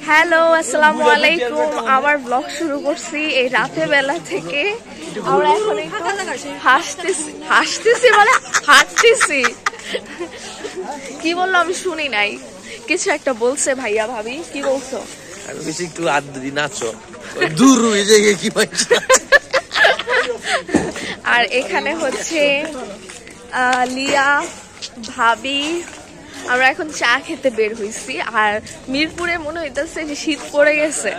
Hello আসসালামু আলাইকুম। আবার ব্লগ শুরু করছি এই রাতে বেলা থেকে। আমরা এখন একটু হাসতেছি মানে হাঁটতেছি। কি বললো আমি শুনি নাই, কিছু একটা বলছে ভাইয়া ভাবি। কি বলছো? আমি বেশি একটু আদরি নাচো দূর হয়ে যায় কি পাইছো। আর এখানে হচ্ছে লিয়া ভাবি। আমরা এখন চা খেতে বের হইছি। আর মিরপুরে মনে হইতেছে যে শীত পড়ে গেছে।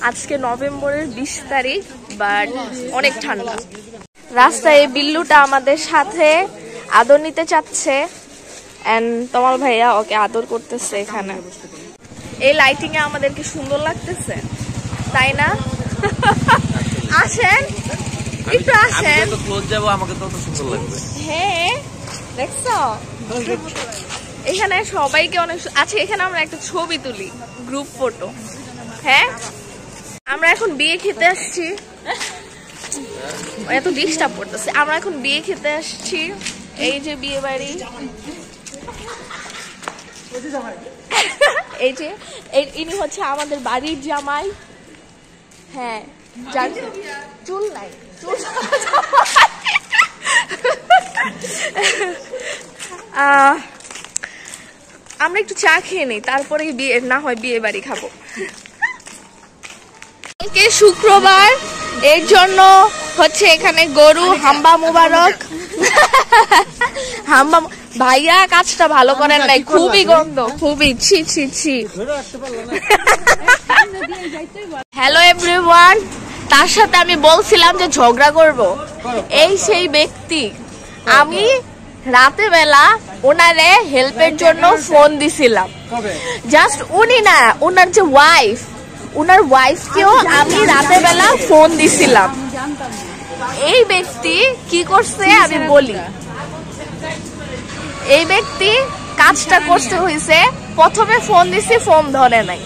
আজকে নভেম্বরের 20 তারিখ, বাট অনেক ঠান্ডা। রাস্তায় বিল্লুটা আমাদের সাথে আদর নিতে চাচ্ছে, এন্ড তোমার ভাইয়া ওকে আদর করতেছে। এখানে এই লাইটিং এ আমাদেরকে সুন্দর লাগতেছে, তাই না? আসেন একটু আসেন। আমি তো ক্লোজ যাব, আমাকে তো সুন্দর লাগবে। হ্যাঁ দেখছো এখানে সবাইকে অনেক। আচ্ছা এখানে আমরা একটা ছবি তুলি, গ্রুপ ফটো। হ্যাঁ আমরা এখন বিয়ে খেতে আসছি। এত ডিস্টার্ব করতেছে। আমরা এখন বিয়ে খেতে আসছি। এই যে বিয়ে বাড়ি, এই যে ইনি হচ্ছে আমাদের বাড়ির জামাই। হ্যাঁ যার চুল নাই, চুল আমরা একটু চা খেয়ে নিই, তারপরে বিয়ে না হয় বিয়ে বাড়ি খাবো। শুক্রবার, এর জন্য হচ্ছে এখানে গরু হাম্বা মুবারক। হাম্বা ভাইয়া কাজটা ভালো করেন নাই, খুবই গন্ধ, খুবই ছি ছি ছি। হ্যালো এভরিওয়ান, তার সাথে আমি বলছিলাম যে ঝগড়া করব, এই সেই ব্যক্তি। আমি রাতে বেলা ওনারে হেল্পের জন্য ফোন দিছিলাম। জাস্ট উনি না, ওনার যে ওয়াইফ, ওনার ওয়াইফকেও আমি রাতে বেলা ফোন দিছিলাম। এই ব্যক্তি কি করছে আমি বলি। এই ব্যক্তি কাজটা করতে হয়েছে, প্রথমে ফোন দিছি ফোন ধরে নাই,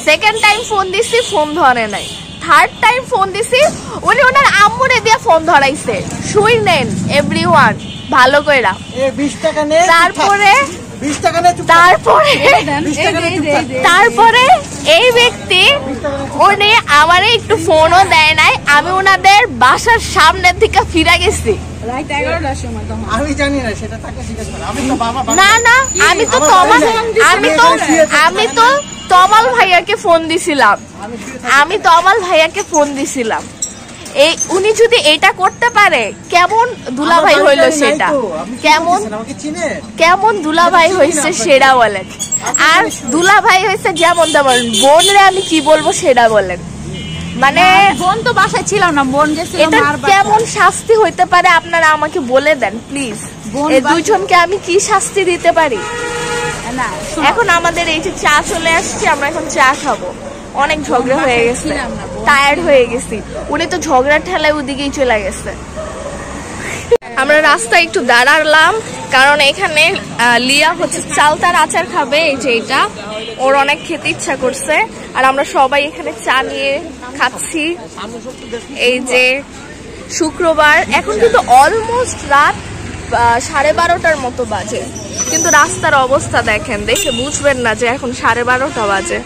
সেকেন্ড টাইম ফোন দিছি ফোন ধরে নাই, থার্ড টাইম ফোন দিছি উনি ওনার আম্মুরে দিয়ে ফোন ধরাইছে। শুনেন এভরিওয়ান ভালো কইরা। তারপরে এই ব্যক্তি উনি আমারে একটু ফোনও দেয় নাই। আমি ওনাদের বাসার সামনে থেকে ফিরে গেছি। না না, আমি তো তমাল ভাইয়াকে ফোন দিছিলাম। এই উনি যদি এটা করতে পারে, কেমন দুলাভাই হইলো সেটা, কেমন দুলাভাই হয়েছে সেটা বলেন। আর দুলাভাই হয়েছে যেমন তেমন, বোন রে আমি কি বলবো সেটা বলেন। মানে বোন তো বাসায় ছিলাম না, বোন গেছিল। এটা কেমন শাস্তি হইতে পারে আপনারা আমাকে বলে দেন প্লিজ। এই দুইজনকে আমি কি শাস্তি দিতে পারি? এখন আমাদের এই যে চা চলে আসছে, আমরা এখন চা খাবো। অনেক ঝগড়া হয়ে গেছে, টায়ার্ড হয়ে গেছি। উনি তো ঝগড়ার ঠেলায় ওদিকেই চলে গেছে। আমরা রাস্তায় একটু দাঁড়ালাম, কারণ এখানে লিয়া হচ্ছে চালতার আচার খাবে। এই যে এটা ওর অনেক খেতে ইচ্ছা করছে, আর আমরা সবাই এখানে চা নিয়ে খাচ্ছি। এই যে শুক্রবার, এখন কিন্তু অলমোস্ট রাত 12:30টার মতো বাজে, কিন্তু রাস্তার অবস্থা দেখেন, দেখে বুঝবেন না যে এখন 12:30টা বাজে।